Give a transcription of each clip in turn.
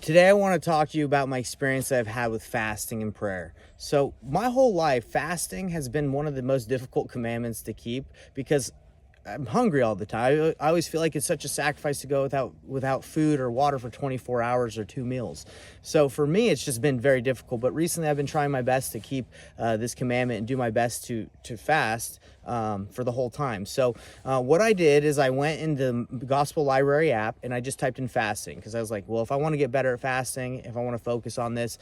Today I want to talk to you about my experience that I've had with fasting and prayer. So my whole life, fasting has been one of the most difficult commandments to keep because I'm hungry all the time. I always feel like it's such a sacrifice to go without food or water for 24 hours or 2 meals. So for me, it's just been very difficult. But recently, I've been trying my best to keep this commandment and do my best to fast for the whole time. So what I did is I went into the Gospel Library app and I just typed in fasting because I was like, well, if I want to get better at fasting, if I want to focus on this,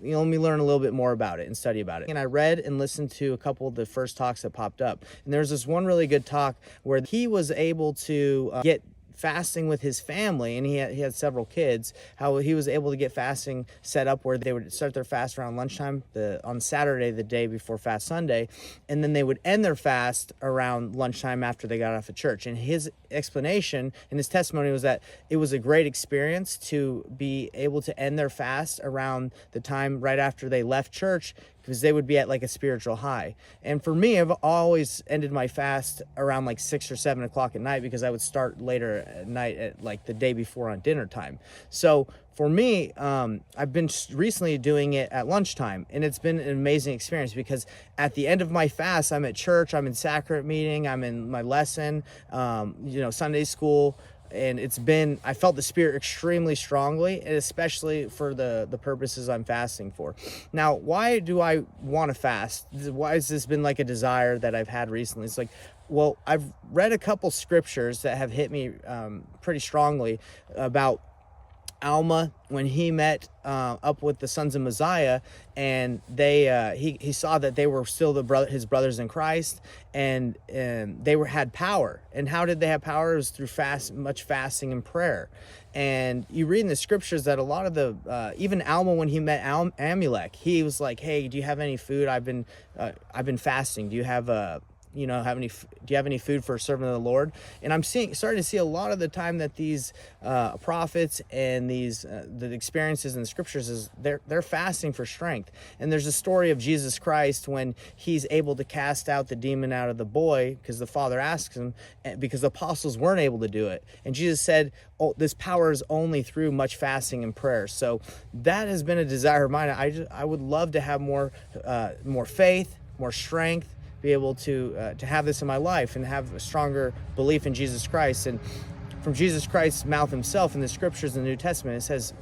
let me learn a little bit more about it and study about it. And I read and listened to a couple of the first talks that popped up. And there's this one really good talk where he was able to get fasting with his family, and he had several kids, how he was able to get fasting set up where they would start their fast around lunchtime on Saturday, the day before Fast Sunday, and then they would end their fast around lunchtime after they got off of church. And his explanation and his testimony was that it was a great experience to be able to end their fast around the time right after they left church, because they would be at like a spiritual high. And for me, I've always ended my fast around like 6 or 7 o'clock at night because I would start later at night at like the day before on dinner time. So for me, I've been recently doing it at lunchtime, and it's been an amazing experience because at the end of my fast, I'm at church, I'm in sacrament meeting, I'm in my lesson, Sunday school. And I felt the Spirit extremely strongly, and especially for the purposes I'm fasting for. Now, why do I want to fast? Why has this been like a desire that I've had recently? It's like, well, I've read a couple scriptures that have hit me pretty strongly about Alma when he met up with the sons of Messiah, and he saw that they were still his brothers in Christ, and they had power. And how did they have power? It was through much fasting and prayer. And you read in the scriptures that a lot of the even Alma, when he met Amulek, he was like, "Hey, do you have any food? I've been fasting. Do you have do you have any food for a servant of the Lord?" And I'm starting to see a lot of the time that these prophets and these the experiences in the scriptures is they're fasting for strength. And there's a story of Jesus Christ when he's able to cast out the demon out of the boy because the father asks him, because the apostles weren't able to do it. And Jesus said, "Oh, this power is only through much fasting and prayer." So that has been a desire of mine. I would love to have more faith, more strength, be able to have this in my life and have a stronger belief in Jesus Christ. And from Jesus Christ's mouth himself in the scriptures in the New Testament, it says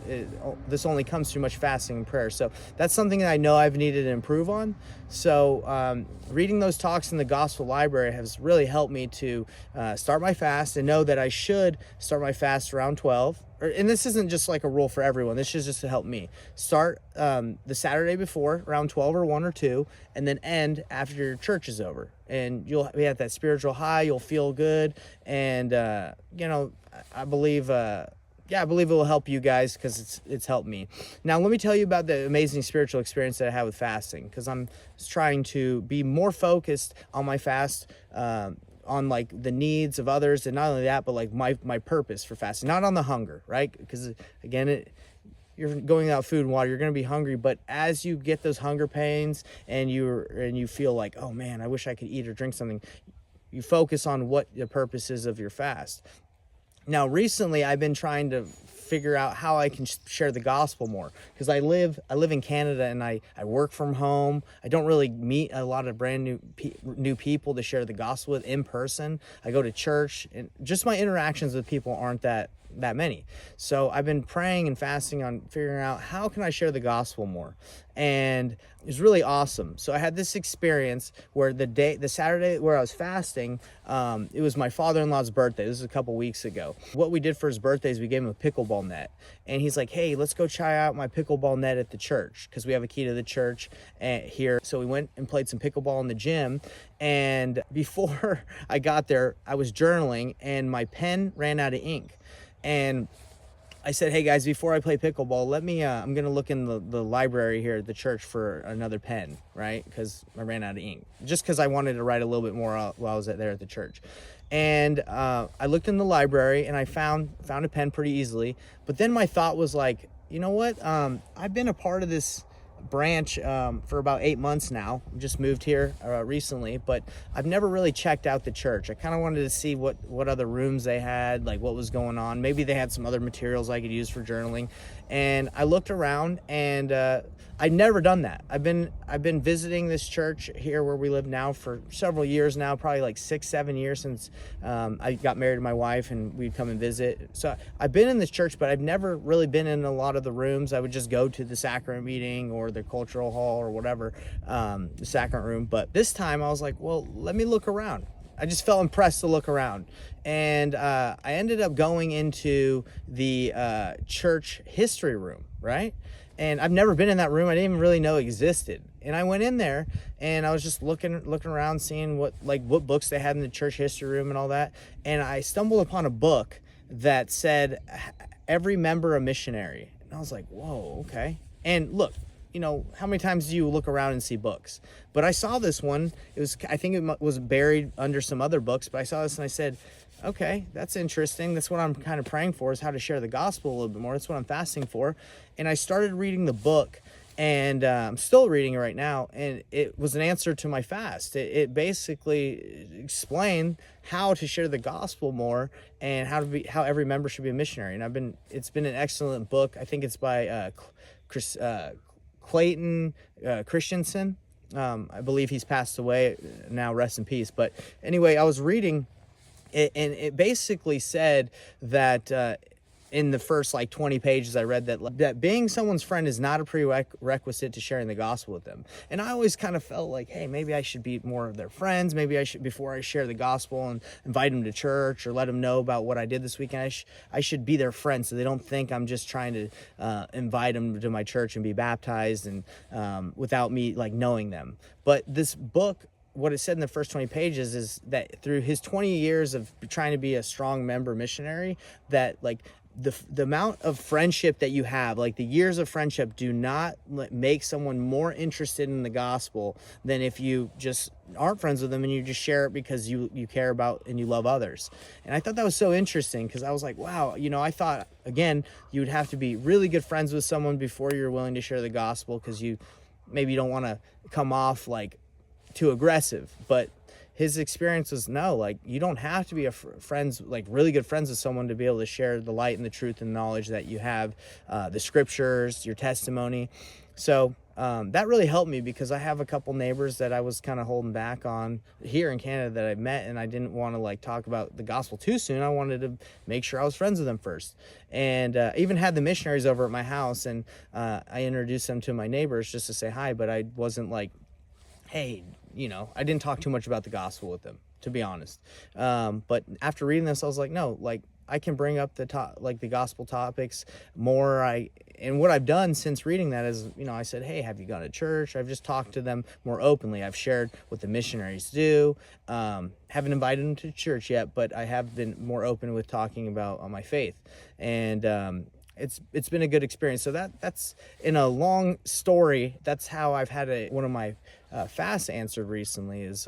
this only comes through much fasting and prayer. So that's something that I know I've needed to improve on. So reading those talks in the Gospel Library has really helped me to start my fast and know that I should start my fast around 12. And this isn't just like a rule for everyone. This is just to help me. Start the Saturday before around 12 or 1 or 2, and then end after your church is over. And you'll be at that spiritual high. You'll feel good. And, I believe it will help you guys because it's helped me. Now, let me tell you about the amazing spiritual experience that I had with fasting, because I'm trying to be more focused on my fast, on like the needs of others, and not only that, but like my purpose for fasting, not on the hunger, right? Because again, you're going without food and water, you're going to be hungry. But as you get those hunger pains and you feel like, oh man, I wish I could eat or drink something, you focus on what the purpose is of your fast. Now, recently, I've been trying to figure out how I can share the gospel more, because I live in Canada and I work from home. I don't really meet a lot of brand new people to share the gospel with in person. I go to church, and just my interactions with people aren't that many. So I've been praying and fasting on figuring out how can I share the gospel more. And it was really awesome. So I had this experience where the Saturday where I was fasting, it was my father-in-law's birthday. This was a couple weeks ago. What we did for his birthday is we gave him a pickleball net. And he's like, "Hey, let's go try out my pickleball net at the church," because we have a key to the church here. So we went and played some pickleball in the gym. And before I got there, I was journaling and my pen ran out of ink. And I said, "Hey guys, before I play pickleball, I'm going to look in the library here at the church for another pen," right? Because I ran out of ink. Just because I wanted to write a little bit more while I was there at the church. And I looked in the library and I found a pen pretty easily. But then my thought was like, you know what? I've been a part of this branch for about 8 months now. Just moved here recently, but I've never really checked out the church. I kind of wanted to see what other rooms they had, like what was going on. Maybe they had some other materials I could use for journaling. And I looked around, and I'd never done that. I've been visiting this church here where we live now for several years now, probably like 6-7 years since I got married to my wife, and we'd come and visit. So I've been in this church, but I've never really been in a lot of the rooms. I would just go to the sacrament meeting or the cultural hall or whatever, the sacrament room. But this time I was like, well, let me look around. I just felt impressed to look around. And I ended up going into the church history room, right? And I've never been in that room. I didn't even really know it existed. And I went in there, and I was just looking around, seeing what books they had in the church history room and all that. And I stumbled upon a book that said, "Every member a missionary." And I was like, whoa, okay. And look, how many times do you look around and see books? But I saw this one. I think it was buried under some other books, but I saw this and I said, okay, that's interesting. That's what I'm kind of praying for, is how to share the gospel a little bit more. That's what I'm fasting for. And I started reading the book, and I'm still reading it right now. And it was an answer to my fast. It basically explained how to share the gospel more, and how every member should be a missionary. And it's been an excellent book. I think it's by Clayton Christensen. I believe he's passed away now, rest in peace. But anyway, I was reading it, and it basically said that in the first 20 pages I read that being someone's friend is not a prerequisite to sharing the gospel with them. And I always kind of felt like, hey, maybe I should be more of their friends. Maybe I should, before I share the gospel and invite them to church or let them know about what I did this weekend, I should be their friend, so they don't think I'm just trying to invite them to my church and be baptized, and without me knowing them. But this book, what it said in the first 20 pages is that through his 20 years of trying to be a strong member missionary, that the amount of friendship that you have, the years of friendship, do not make someone more interested in the gospel than if you just aren't friends with them and you just share it because you care about and you love others. And I thought that was so interesting, because I was like, wow, I thought, again, you would have to be really good friends with someone before you're willing to share the gospel, because maybe you don't want to come off too aggressive. But his experience was, no, you don't have to be really good friends with someone to be able to share the light and the truth and knowledge that you have, the scriptures, your testimony. So that really helped me, because I have a couple neighbors that I was kind of holding back on here in Canada that I met, and I didn't want to talk about the gospel too soon. I wanted to make sure I was friends with them first. And I even had the missionaries over at my house, and I introduced them to my neighbors just to say hi, but I wasn't hey, I didn't talk too much about the gospel with them, to be honest. But after reading this, I was like, no, I can bring up the gospel topics more. And what I've done since reading that is, I said, hey, have you gone to church? I've just talked to them more openly. I've shared what the missionaries do. Haven't invited them to church yet, but I have been more open with talking about my faith. And it's been a good experience. So that's, in a long story, that's how I've had one of my fasts answered recently. Is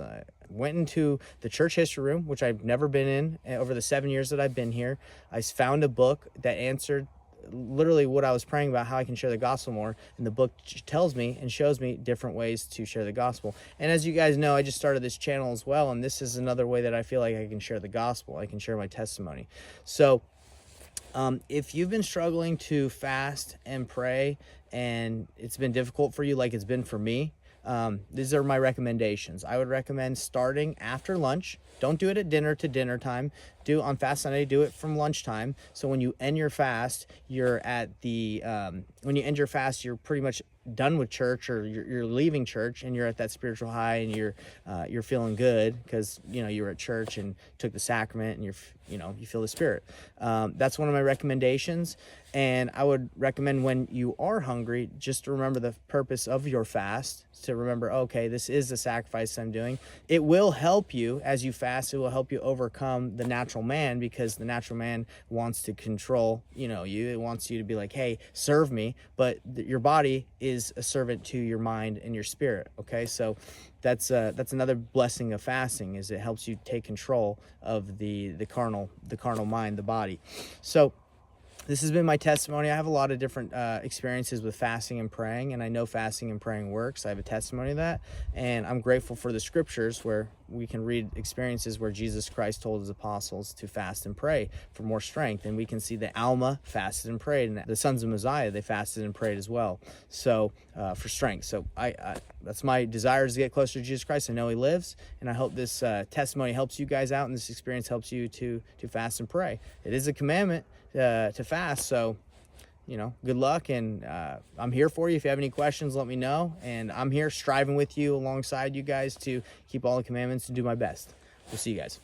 went into the church history room, which I've never been in over the 7 years that I've been here. I found a book that answered literally what I was praying about, how I can share the gospel more. And the book tells me and shows me different ways to share the gospel. And as you guys know, I just started this channel as well, and this is another way that I feel like I can share the gospel. I can share my testimony. So if you've been struggling to fast and pray, and it's been difficult for you like it's been for me, these are my recommendations. I would recommend starting after lunch. Don't do it at dinner time. On Fast Sunday, do it from lunchtime. So when you end your fast, you're pretty much done with church, or you're leaving church, and you're at that spiritual high, and you're feeling good because you were at church and took the sacrament, and you feel the Spirit. That's one of my recommendations. And I would recommend, when you are hungry, just to remember the purpose of your fast, to remember, okay, this is the sacrifice I'm doing. It will help you as you fast. It will help you overcome the natural man, because the natural man wants to control you. It wants you to be like, hey, serve me. But your body is a servant to your mind and your spirit. Okay, so that's another blessing of fasting, is it helps you take control of the carnal mind, the body. So this has been my testimony. I have a lot of different experiences with fasting and praying, and I know fasting and praying works. I have a testimony of that, and I'm grateful for the scriptures where we can read experiences where Jesus Christ told his apostles to fast and pray for more strength, and we can see that Alma fasted and prayed, and the sons of Mosiah, they fasted and prayed as well, so for strength. So I that's my desire, is to get closer to Jesus Christ. I know he lives, and I hope this testimony helps you guys out, and this experience helps you to fast and pray. It is a commandment to fast, so good luck, and I'm here for you. If you have any questions, let me know, and I'm here striving with you alongside you guys to keep all the commandments and do my best. We'll see you guys.